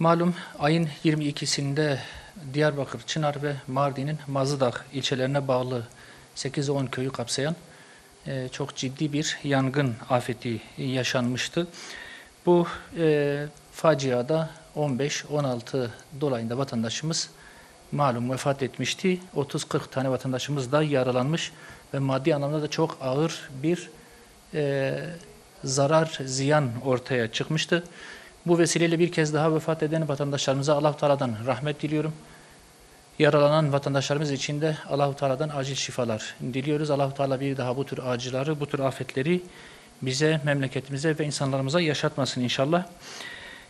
Malum ayın 22'sinde Diyarbakır, Çınar ve Mardin'in Mazıdağ ilçelerine bağlı 8-10 köyü kapsayan çok ciddi bir yangın afeti yaşanmıştı. Bu faciada 15-16 dolayında vatandaşımız malum vefat etmişti. 30-40 tane vatandaşımız da yaralanmış ve maddi anlamda da çok ağır bir zarar, ziyan ortaya çıkmıştı. Bu vesileyle bir kez daha vefat eden vatandaşlarımıza Allah-u Teala'dan rahmet diliyorum. Yaralanan vatandaşlarımız için de Allah-u Teala'dan acil şifalar diliyoruz. Allah-u Teala bir daha bu tür acıları, bu tür afetleri bize, memleketimize ve insanlarımıza yaşatmasın inşallah.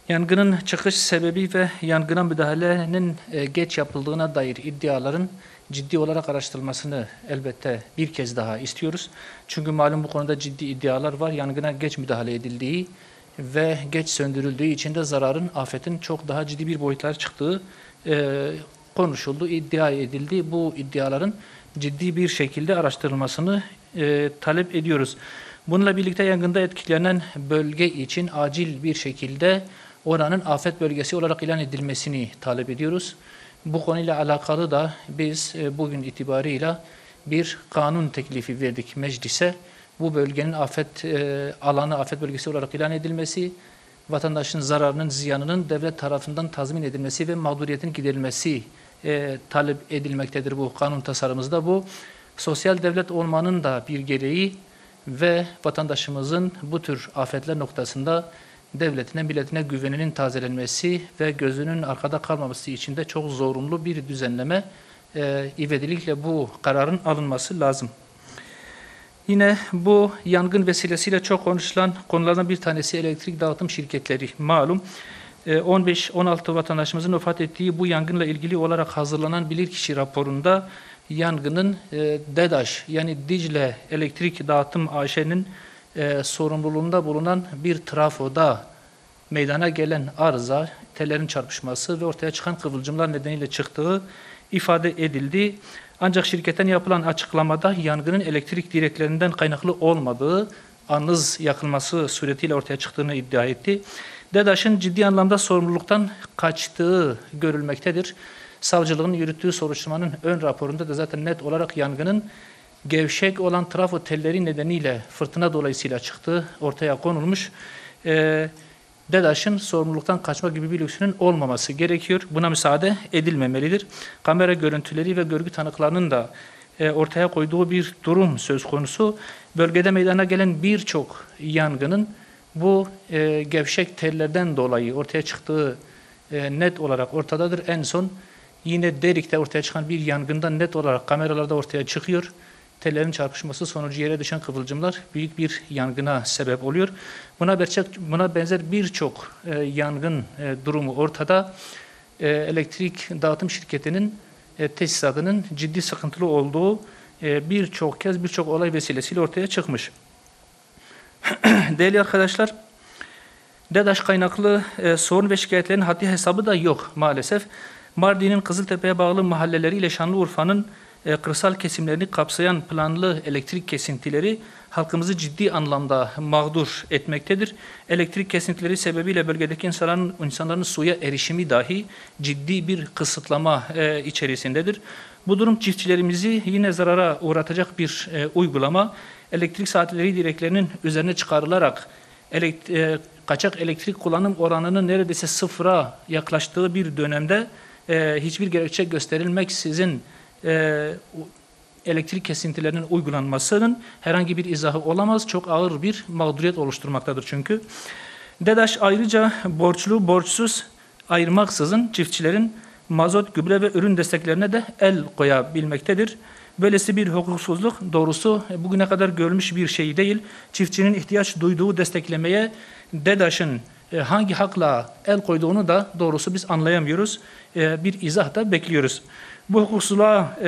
Yangının çıkış sebebi ve yangına müdahalenin geç yapıldığına dair iddiaların ciddi olarak araştırılmasını elbette bir kez daha istiyoruz. Çünkü malum bu konuda ciddi iddialar var. Yangına geç müdahale edildiği ve geç söndürüldüğü için de zararın, afetin çok daha ciddi bir boyutlara çıktığı konuşuldu, iddia edildi. Bu iddiaların ciddi bir şekilde araştırılmasını talep ediyoruz. Bununla birlikte yangında etkilenen bölge için acil bir şekilde oranın afet bölgesi olarak ilan edilmesini talep ediyoruz. Bu konuyla alakalı da biz bugün itibarıyla bir kanun teklifi verdik meclise. Bu bölgenin afet alanı, afet bölgesi olarak ilan edilmesi, vatandaşın zararının, ziyanının devlet tarafından tazmin edilmesi ve mağduriyetin giderilmesi talep edilmektedir bu kanun tasarımızda. Bu sosyal devlet olmanın da bir gereği ve vatandaşımızın bu tür afetler noktasında devletine, milletine güveninin tazelenmesi ve gözünün arkada kalmaması için de çok zorunlu bir düzenleme, ivedilikle bu kararın alınması lazım. Yine bu yangın vesilesiyle çok konuşulan konulardan bir tanesi elektrik dağıtım şirketleri. Malum 15-16 vatandaşımızın vefat ettiği bu yangınla ilgili olarak hazırlanan bilirkişi raporunda yangının DEDAŞ yani Dicle Elektrik Dağıtım AŞ'nin sorumluluğunda bulunan bir trafoda meydana gelen arıza, tellerin çarpışması ve ortaya çıkan kıvılcımlar nedeniyle çıktığı ifade edildi. Ancak şirketten yapılan açıklamada yangının elektrik direklerinden kaynaklı olmadığı, anız yakılması suretiyle ortaya çıktığını iddia etti. DEDAŞ'ın ciddi anlamda sorumluluktan kaçtığı görülmektedir. Savcılığın yürüttüğü soruşturmanın ön raporunda da zaten net olarak yangının gevşek olan trafo telleri nedeniyle fırtına dolayısıyla çıktığı ortaya konulmuş. DEDAŞ'ın sorumluluktan kaçma gibi bir lüksünün olmaması gerekiyor. Buna müsaade edilmemelidir. Kamera görüntüleri ve görgü tanıklarının da ortaya koyduğu bir durum söz konusu. Bölgede meydana gelen birçok yangının bu gevşek tellerden dolayı ortaya çıktığı net olarak ortadadır. En son yine Derik'te ortaya çıkan bir yangından net olarak kameralarda ortaya çıkıyor. Tellerin çarpışması sonucu yere düşen kıvılcımlar büyük bir yangına sebep oluyor. Buna benzer birçok yangın durumu ortada. Elektrik dağıtım şirketinin tesisatının ciddi sıkıntılı olduğu birçok kez birçok olay vesilesiyle ortaya çıkmış. Değerli arkadaşlar, DEDAŞ kaynaklı sorun ve şikayetlerin haddi hesabı da yok maalesef. Mardin'in Kızıltepe'ye bağlı mahalleleriyle Şanlıurfa'nın kırsal kesimlerini kapsayan planlı elektrik kesintileri halkımızı ciddi anlamda mağdur etmektedir. Elektrik kesintileri sebebiyle bölgedeki insanların suya erişimi dahi ciddi bir kısıtlama içerisindedir. Bu durum çiftçilerimizi yine zarara uğratacak bir uygulama. Elektrik saatleri direklerinin üzerine çıkarılarak kaçak elektrik kullanım oranının neredeyse sıfıra yaklaştığı bir dönemde hiçbir gerekçe gösterilmeksizin elektrik kesintilerinin uygulanmasının herhangi bir izahı olamaz. Çok ağır bir mağduriyet oluşturmaktadır çünkü. DEDAŞ ayrıca borçlu, borçsuz ayırmaksızın çiftçilerin mazot, gübre ve ürün desteklerine de el koyabilmektedir. Böylesi bir hukuksuzluk doğrusu bugüne kadar görülmüş bir şey değil. Çiftçinin ihtiyaç duyduğu desteklemeye DEDAŞ'ın hangi hakla el koyduğunu da doğrusu biz anlayamıyoruz. Bir izah da bekliyoruz. Bu hukuksuzluğa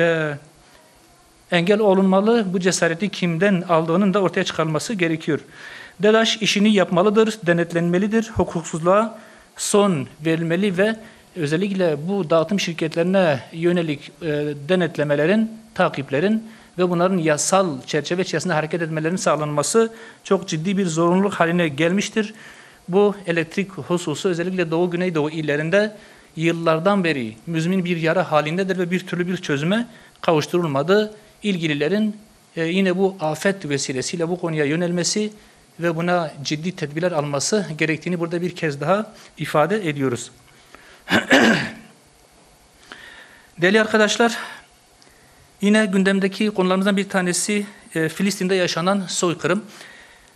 engel olunmalı, bu cesareti kimden aldığının da ortaya çıkarılması gerekiyor. DEDAŞ işini yapmalıdır, denetlenmelidir, hukuksuzluğa son verilmeli ve özellikle bu dağıtım şirketlerine yönelik denetlemelerin, takiplerin ve bunların yasal çerçeve içerisinde hareket etmelerinin sağlanması çok ciddi bir zorunluluk haline gelmiştir. bu elektrik hususu özellikle Doğu Güneydoğu illerinde yıllardan beri müzmin bir yara halindedir ve bir türlü bir çözüme kavuşturulmadı. İlgililerin yine bu afet vesilesiyle bu konuya yönelmesi ve buna ciddi tedbirler alması gerektiğini burada bir kez daha ifade ediyoruz. Değerli arkadaşlar, yine gündemdeki konularımızdan bir tanesi Filistin'de yaşanan soykırım.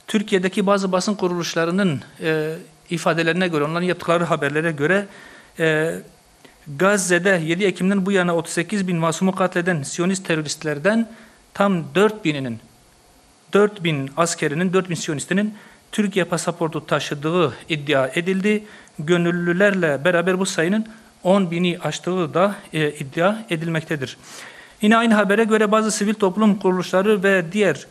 Türkiye'deki bazı basın kuruluşlarının ifadelerine göre, onların yaptıkları haberlere göre Gazze'de 7 Ekim'den bu yana 38 bin masumu katleden Siyonist teröristlerden tam 4.000 askerinin, 4.000 Siyonistinin Türkiye pasaportu taşıdığı iddia edildi. Gönüllülerle beraber bu sayının 10.000'i aştığı da iddia edilmektedir. Yine aynı habere göre bazı sivil toplum kuruluşları ve diğer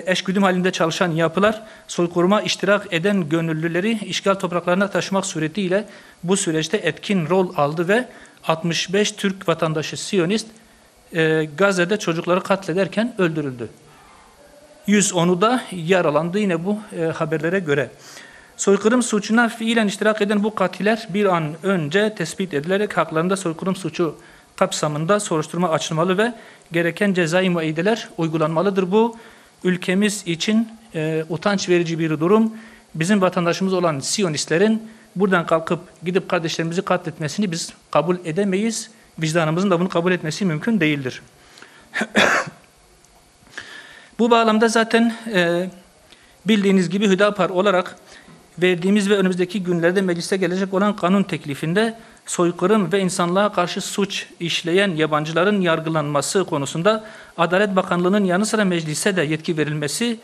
eşgüdüm halinde çalışan yapılar soykırıma iştirak eden gönüllüleri işgal topraklarına taşımak suretiyle bu süreçte etkin rol aldı ve 65 Türk vatandaşı Siyonist Gazze'de çocukları katlederken öldürüldü. 110'u da yaralandı yine bu haberlere göre. Soykırım suçuna fiilen iştirak eden bu katiller bir an önce tespit edilerek haklarında soykırım suçu kapsamında soruşturma açılmalı ve gereken cezai müeyyideler uygulanmalıdır. Bu ülkemiz için utanç verici bir durum. Bizim vatandaşımız olan Siyonistlerin buradan kalkıp gidip kardeşlerimizi katletmesini biz kabul edemeyiz. Vicdanımızın da bunu kabul etmesi mümkün değildir. Bu bağlamda zaten bildiğiniz gibi Hüdapar olarak verdiğimiz ve önümüzdeki günlerde meclise gelecek olan kanun teklifinde soykırım ve insanlığa karşı suç işleyen yabancıların yargılanması konusunda Adalet Bakanlığı'nın yanı sıra meclise de yetki verilmesi,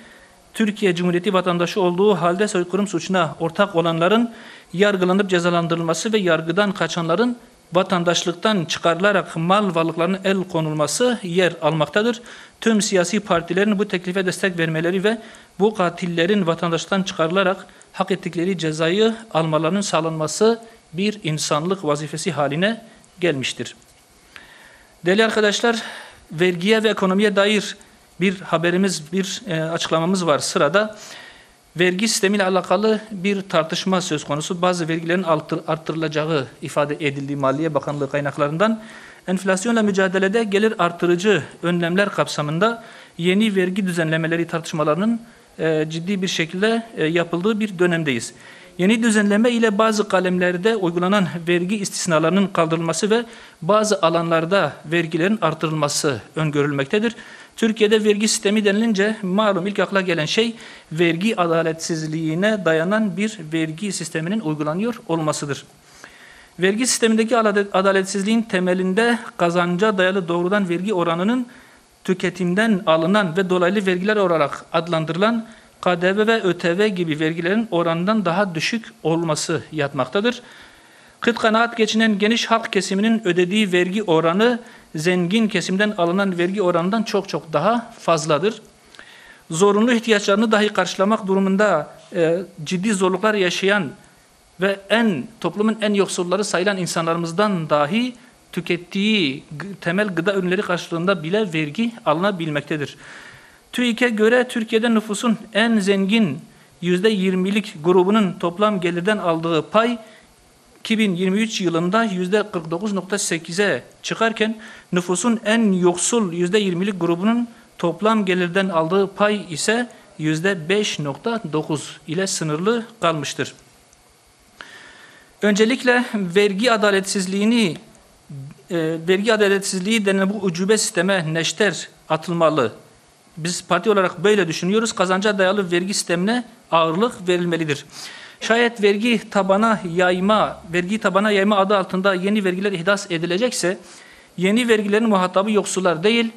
Türkiye Cumhuriyeti vatandaşı olduğu halde soykırım suçuna ortak olanların yargılanıp cezalandırılması ve yargıdan kaçanların vatandaşlıktan çıkarılarak mal varlıklarına el konulması yer almaktadır. Tüm siyasi partilerin bu teklife destek vermeleri ve bu katillerin vatandaşlıktan çıkarılarak hak ettikleri cezayı almalarının sağlanması bir insanlık vazifesi haline gelmiştir. Değerli arkadaşlar, vergiye ve ekonomiye dair bir haberimiz, bir açıklamamız var sırada. Vergi sistemiyle alakalı bir tartışma söz konusu. Bazı vergilerin artırılacağı ifade edildiği Maliye Bakanlığı kaynaklarından enflasyonla mücadelede gelir artırıcı önlemler kapsamında yeni vergi düzenlemeleri tartışmalarının ciddi bir şekilde yapıldığı bir dönemdeyiz. Yeni düzenleme ile bazı kalemlerde uygulanan vergi istisnalarının kaldırılması ve bazı alanlarda vergilerin artırılması öngörülmektedir. Türkiye'de vergi sistemi denilince malum ilk akla gelen şey vergi adaletsizliğine dayanan bir vergi sisteminin uygulanıyor olmasıdır. Vergi sistemindeki adaletsizliğin temelinde kazanca dayalı doğrudan vergi oranının tüketimden alınan ve dolaylı vergiler olarak adlandırılan KDV ve ÖTV gibi vergilerin oranından daha düşük olması yatmaktadır. Kıt kanaat geçinen geniş halk kesiminin ödediği vergi oranı zengin kesimden alınan vergi oranından çok çok daha fazladır. Zorunlu ihtiyaçlarını dahi karşılamak durumunda ciddi zorluklar yaşayan ve toplumun en yoksulları sayılan insanlarımızdan dahi tükettiği temel gıda ürünleri karşılığında bile vergi alınabilmektedir. TÜİK'e göre Türkiye'de nüfusun en zengin %20'lik grubunun toplam gelirden aldığı pay 2023 yılında %49.8'e çıkarken nüfusun en yoksul %20'lik grubunun toplam gelirden aldığı pay ise %5.9 ile sınırlı kalmıştır. Öncelikle vergi adaletsizliği denen bu ucube sisteme neşter atılmalı. Biz parti olarak böyle düşünüyoruz. Kazanca dayalı vergi sistemine ağırlık verilmelidir. Şayet vergi tabana yayma adı altında yeni vergiler ihdas edilecekse, yeni vergilerin muhatabı yoksullar değil,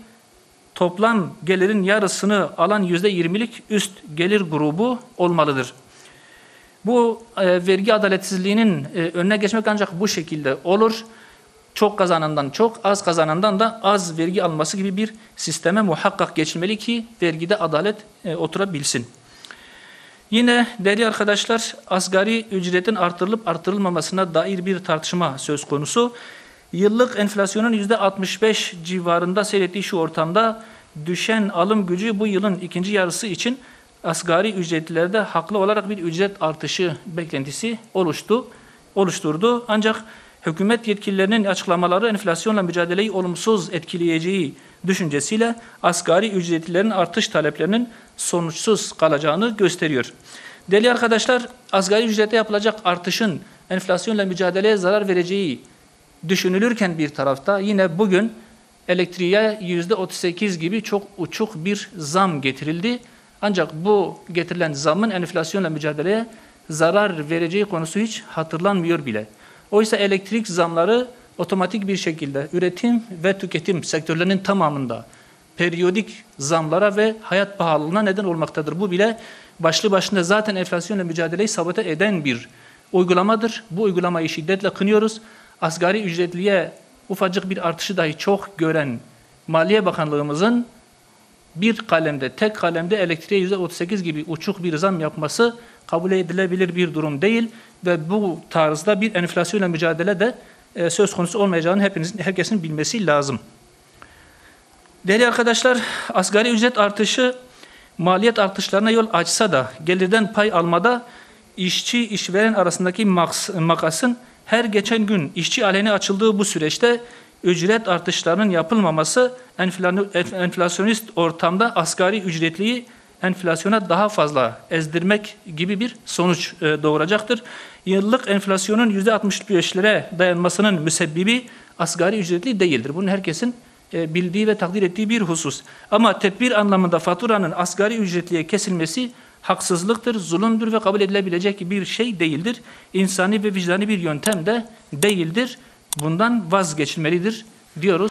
toplam gelirin yarısını alan %20'lik üst gelir grubu olmalıdır. Bu vergi adaletsizliğinin önüne geçmek ancak bu şekilde olur. Çok kazanandan çok, az kazanandan da az vergi alması gibi bir sisteme muhakkak geçilmeli ki vergide adalet oturabilsin. Yine değerli arkadaşlar, asgari ücretin artırılıp artırılmamasına dair bir tartışma söz konusu. Yıllık enflasyonun %65 civarında seyrettiği şu ortamda düşen alım gücü bu yılın ikinci yarısı için asgari ücretlilerde haklı olarak bir ücret artışı beklentisi oluşturdu. Ancak hükümet yetkililerinin açıklamaları enflasyonla mücadeleyi olumsuz etkileyeceği düşüncesiyle asgari ücretlilerin artış taleplerinin sonuçsuz kalacağını gösteriyor. Değerli arkadaşlar, asgari ücrete yapılacak artışın enflasyonla mücadeleye zarar vereceği düşünülürken bir tarafta yine bugün elektriğe %38 gibi çok uçuk bir zam getirildi. Ancak bu getirilen zamın enflasyonla mücadeleye zarar vereceği konusu hiç hatırlanmıyor bile. Oysa elektrik zamları otomatik bir şekilde üretim ve tüketim sektörlerinin tamamında periyodik zamlara ve hayat pahalılığına neden olmaktadır. Bu bile başlı başına zaten enflasyonla mücadeleyi sabote eden bir uygulamadır. Bu uygulamayı şiddetle kınıyoruz. Asgari ücretliye ufacık bir artışı dahi çok gören Maliye Bakanlığımızın bir kalemde, tek kalemde elektriğe %38 gibi uçuk bir zam yapması kabul edilebilir bir durum değil ve bu tarzda bir enflasyonla mücadele de söz konusu olmayacağını herkesin bilmesi lazım. Değerli arkadaşlar, asgari ücret artışı maliyet artışlarına yol açsa da gelirden pay almada işçi işveren arasındaki makasın her geçen gün işçi aleyhine açıldığı bu süreçte ücret artışlarının yapılmaması enflasyonist ortamda asgari ücretliyi enflasyona daha fazla ezdirmek gibi bir sonuç doğuracaktır. Yıllık enflasyonun %65'lere dayanmasının müsebbibi asgari ücretli değildir. Bunun herkesin bildiği ve takdir ettiği bir husus. Ama tedbir anlamında faturanın asgari ücretliye kesilmesi haksızlıktır, zulümdür ve kabul edilebilecek bir şey değildir. İnsani ve vicdani bir yöntem de değildir. Bundan vazgeçilmelidir diyoruz.